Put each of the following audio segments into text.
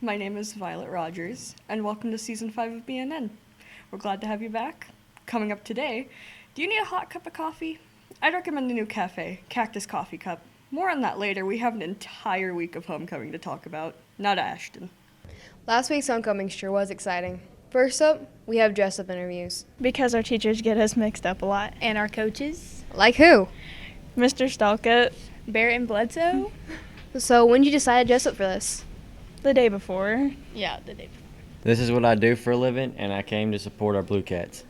My name is Violet Rogers, and welcome to Season 5 of BNN. We're glad to have you back. Coming up today, do you need a hot cup of coffee? I'd recommend the new cafe, Cactus Coffee Cup. More on that later. We have an entire week of homecoming to talk about. Now to Ashton. Last week's homecoming sure was exciting. First up, we have dress-up interviews. Because our teachers get us mixed up a lot. And our coaches. Like who? Mr. Stalkett, Barrett and Bledsoe. So when did you decide to dress up for this? The day before. Yeah, the day before. This is what I do for a living, and I came to support our Blue Cats.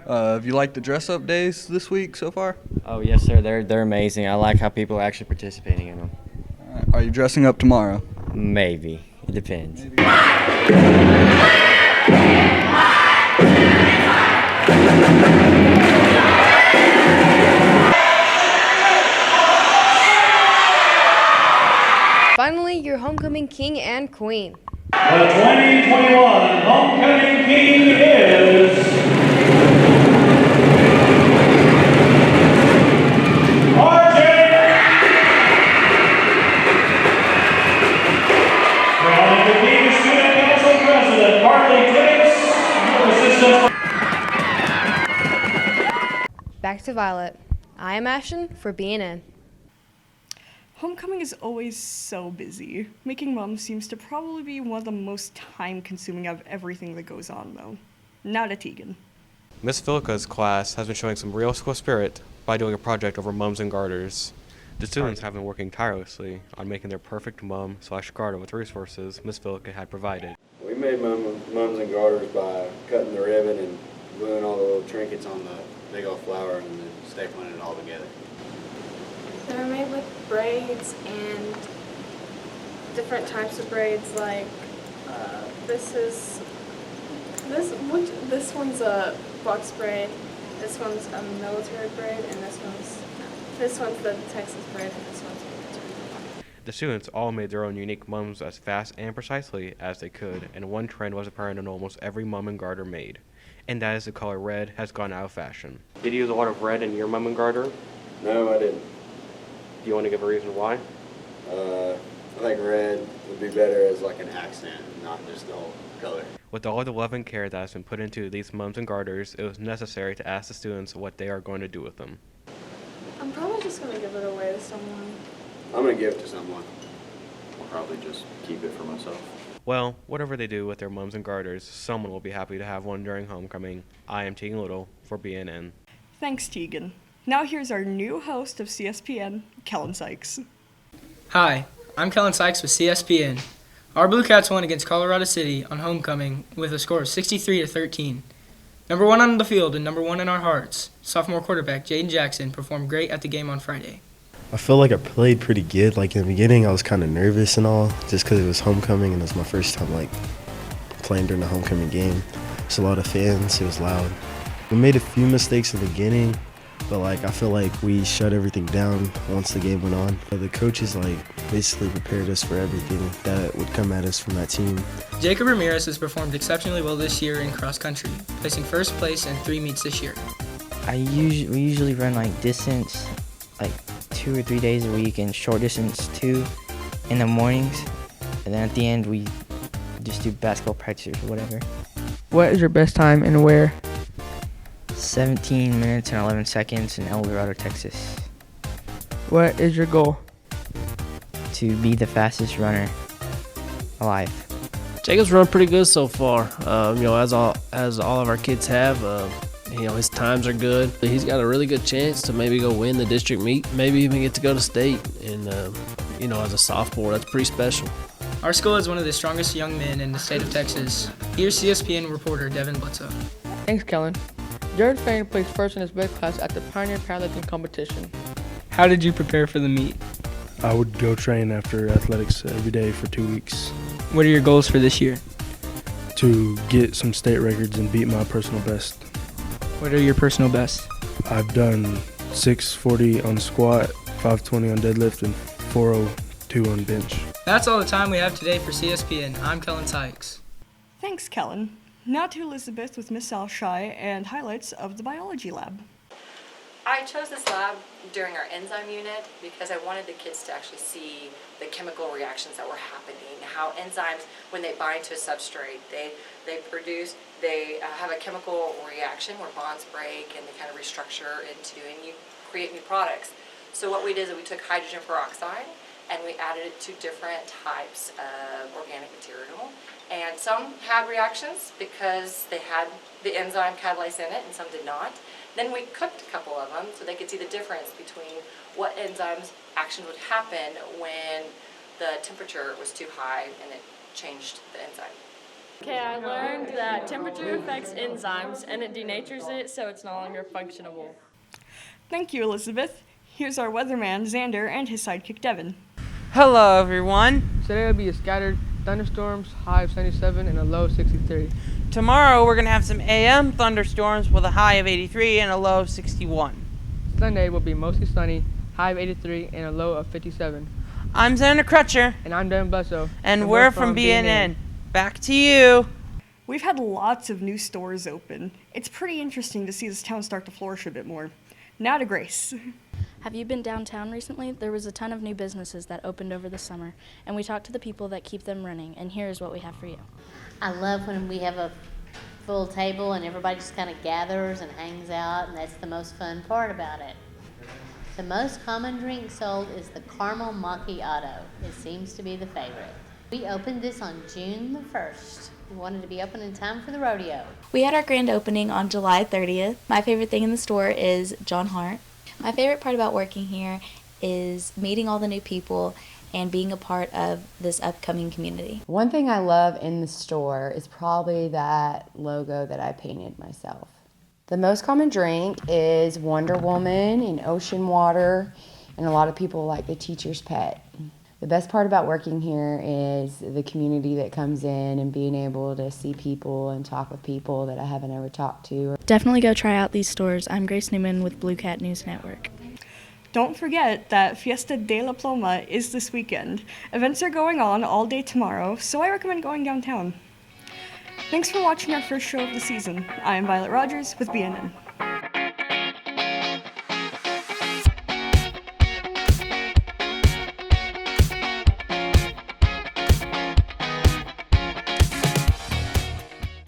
Have you liked the dress-up days this week so far? Oh, yes, sir. They're amazing. I like how people are actually participating in them. Are you dressing up tomorrow? Maybe. It depends. Finally, your homecoming king and queen. The 2021 homecoming king is RJ. Crowning the King Student Council President, Harley Tibbs, your assistant. Back to Violet. I am Ashton for BNN. Homecoming is always so busy. Making moms seems to probably be one of the most time-consuming of everything that goes on, though. Now to Tegan. Miss Philika's class has been showing some real school spirit by doing a project over mums and garters. The students have been working tirelessly on making their perfect mum/garter with resources Miss Philika had provided. We made mums and garters by cutting the ribbon and gluing all the little trinkets on the big old flower and then stapling it all together. They're made with braids and different types of braids. Like this one's a box braid. This one's a military braid, and this one's the Texas braid, and this one's military. The students all made their own unique mums as fast and precisely as they could, and one trend was apparent in almost every mum and garter made, and that is the color red has gone out of fashion. Did you use a lot of red in your mum and garter? No, I didn't. Do you want to give a reason why? I think red would be better as like an accent, not just the whole color. With all the love and care that has been put into these mums and garters, it was necessary to ask the students what they are going to do with them. I'm probably just going to give it away to someone. I'm going to give it to someone. I'll probably just keep it for myself. Well, whatever they do with their mums and garters, someone will be happy to have one during homecoming. I am Tegan Little for BNN. Thanks, Tegan. Now here's our new host of CSPN, Kellen Sykes. Hi, I'm Kellen Sykes with CSPN. Our Blue Cats won against Colorado City on homecoming with a score of 63-13. Number one on the field and number one in our hearts, sophomore quarterback Jaden Jackson performed great at the game on Friday. I feel like I played pretty good. Like in the beginning, I was kind of nervous and all, just because it was homecoming and it was my first time playing during the homecoming game. There's a lot of fans. It was loud. We made a few mistakes in the beginning, but I feel like we shut everything down once the game went on. The coaches basically prepared us for everything that would come at us from that team. Jacob Ramirez has performed exceptionally well this year in cross country, placing first place in 3 meets this year. We usually run distance 2 or 3 days a week, and short distance 2 in the mornings, and then at the end we just do basketball practice or whatever. What is your best time and where? 17 minutes and 11 seconds in El Dorado, Texas. What is your goal? To be the fastest runner alive. Jacob's run pretty good so far. As all of our kids have. His times are good. He's got a really good chance to maybe go win the district meet, maybe even get to go to state. And as a sophomore, that's pretty special. Our school is one of the strongest young men in the state of Texas. Here's CSPN reporter Devin Bledsoe. Thanks, Kellen. Jared Fain placed first in his weight class at the Pioneer Powerlifting competition. How did you prepare for the meet? I would go train after athletics every day for 2 weeks. What are your goals for this year? To get some state records and beat my personal best. What are your personal bests? I've done 640 on squat, 520 on deadlift, and 402 on bench. That's all the time we have today for CSPN. I'm Kellen Sykes. Thanks, Kellen. Now to Elizabeth with Miss Alshai and highlights of the biology lab. I chose this lab during our enzyme unit because I wanted the kids to actually see the chemical reactions that were happening, how enzymes, when they bind to a substrate, they have a chemical reaction where bonds break and they kind of restructure into, and you create new products. So what we did is we took hydrogen peroxide and we added it to different types of organic material. And some had reactions because they had the enzyme catalyse in it and some did not. Then we cooked a couple of them so they could see the difference between what enzymes action would happen when the temperature was too high and it changed the enzyme. Okay, I learned that temperature affects enzymes and it denatures it so it's no longer functionable. Thank you, Elizabeth. Here's our weatherman, Xander, and his sidekick, Devin. Hello, everyone. Today will be a scattered thunderstorms, high of 77 and a low of 63. Tomorrow we're going to have some AM thunderstorms with a high of 83 and a low of 61. Sunday will be mostly sunny, high of 83 and a low of 57. I'm Xander Crutcher. And I'm Devin Blesso. And we're from BNN. Back to you. We've had lots of new stores open. It's pretty interesting to see this town start to flourish a bit more. Now to Grace. Have you been downtown recently? There was a ton of new businesses that opened over the summer, and we talked to the people that keep them running, and here's what we have for you. I love when we have a full table and everybody just kind of gathers and hangs out, and that's the most fun part about it. The most common drink sold is the caramel macchiato. It seems to be the favorite. We opened this on June the 1st. We wanted to be open in time for the rodeo. We had our grand opening on July 30th. My favorite thing in the store is John Hart. My favorite part about working here is meeting all the new people and being a part of this upcoming community. One thing I love in the store is probably that logo that I painted myself. The most common drink is Wonder Woman and ocean water, and a lot of people like the teacher's pet. The best part about working here is the community that comes in and being able to see people and talk with people that I haven't ever talked to. Definitely go try out these stores. I'm Grace Newman with Blue Cat News Network. Don't forget that Fiesta de la Ploma is this weekend. Events are going on all day tomorrow, so I recommend going downtown. Thanks for watching our first show of the season. I am Violet Rogers with BNN.